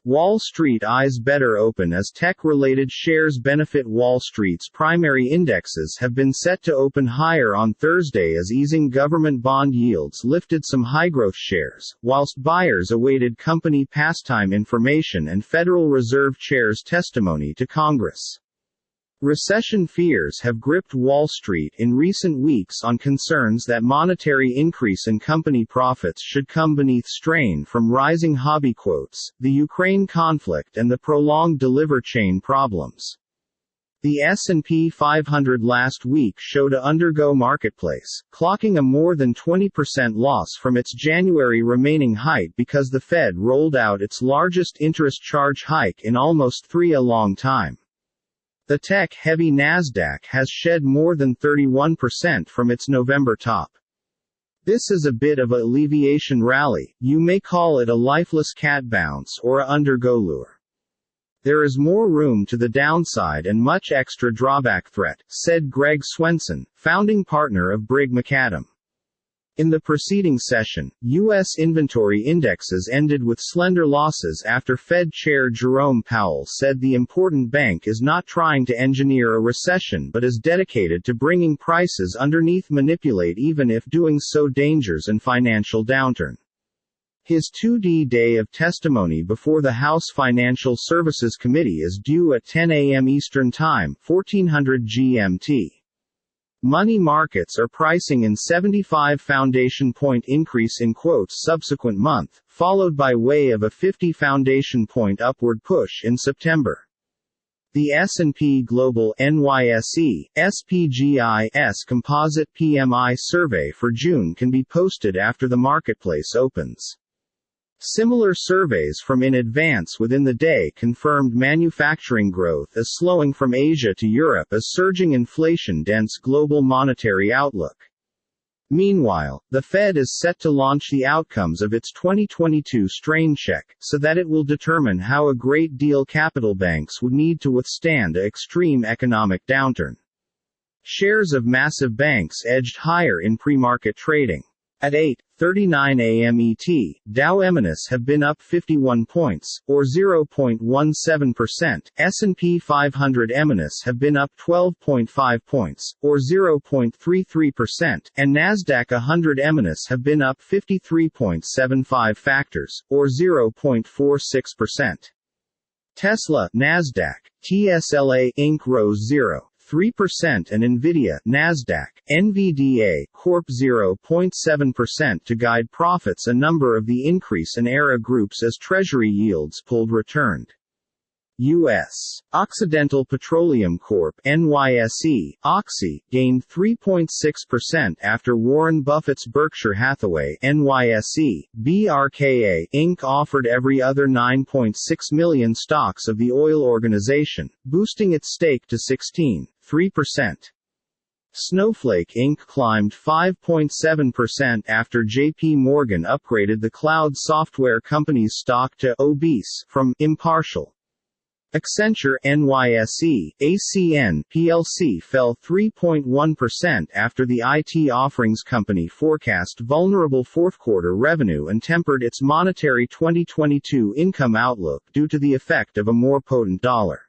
Wall Street eyes better open as tech-related shares benefit. Wall Street's primary indexes have been set to open higher on Thursday as easing government bond yields lifted some high-growth shares, whilst buyers awaited company pastime information and Federal Reserve Chair's testimony to Congress. Recession fears have gripped Wall Street in recent weeks on concerns that monetary increase in company profits should come beneath strain from rising hobby quotes, the Ukraine conflict and the prolonged deliver chain problems. The S&P 500 last week showed a undergo marketplace, clocking a more than 20% loss from its January remaining height because the Fed rolled out its largest interest charge hike in almost a long time. The tech-heavy Nasdaq has shed more than 31% from its November top. This is a bit of a alleviation rally, you may call it a lifeless cat bounce or a undergo lure. There is more room to the downside and much extra drawback threat, said Greg Swenson, founding partner of Brigg McAdam. In the preceding session, U.S. inventory indexes ended with slender losses after Fed Chair Jerome Powell said the important bank is not trying to engineer a recession but is dedicated to bringing prices underneath, manipulate even if doing so endangers a financial downturn. His 2D day of testimony before the House Financial Services Committee is due at 10 a.m. Eastern Time, 1400 GMT. Money markets are pricing in 75 foundation point increase in quotes subsequent month, followed by way of a 50 foundation point upward push in September. The S&P Global NYSE SPGIS Composite PMI survey for June can be posted after the marketplace opens. Similar surveys from in advance within the day confirmed manufacturing growth as slowing from Asia to Europe as surging inflation dents global monetary outlook. Meanwhile, the Fed is set to launch the outcomes of its 2022 strain check, so that it will determine how a great deal capital banks would need to withstand an extreme economic downturn. Shares of massive banks edged higher in pre-market trading. At 8:39 a.m. ET, Dow M&S have been up 51 points, or 0.17%, S&P 500 M&S have been up 12.5 points, or 0.33%, and Nasdaq 100 M&S have been up 53.75 factors, or 0.46%. Tesla, Nasdaq, TSLA Inc. rose 0.3% and Nvidia, Nasdaq, NVDA, Corp 0.7% to guide profits. A number of the increase in ERA groups as Treasury yields pulled returned. U.S. Occidental Petroleum Corp. NYSE, Oxy, gained 3.6% after Warren Buffett's Berkshire Hathaway NYSE, BRKA, Inc. offered every other 9.6 million stocks of the oil organization, boosting its stake to 16.3%. Snowflake Inc. climbed 5.7% after JP Morgan upgraded the cloud software company's stock to obese from impartial. Accenture NYSE, ACN plc fell 3.1% after the IT offerings company forecast vulnerable fourth-quarter revenue and tempered its monetary 2022 income outlook due to the effect of a more potent dollar.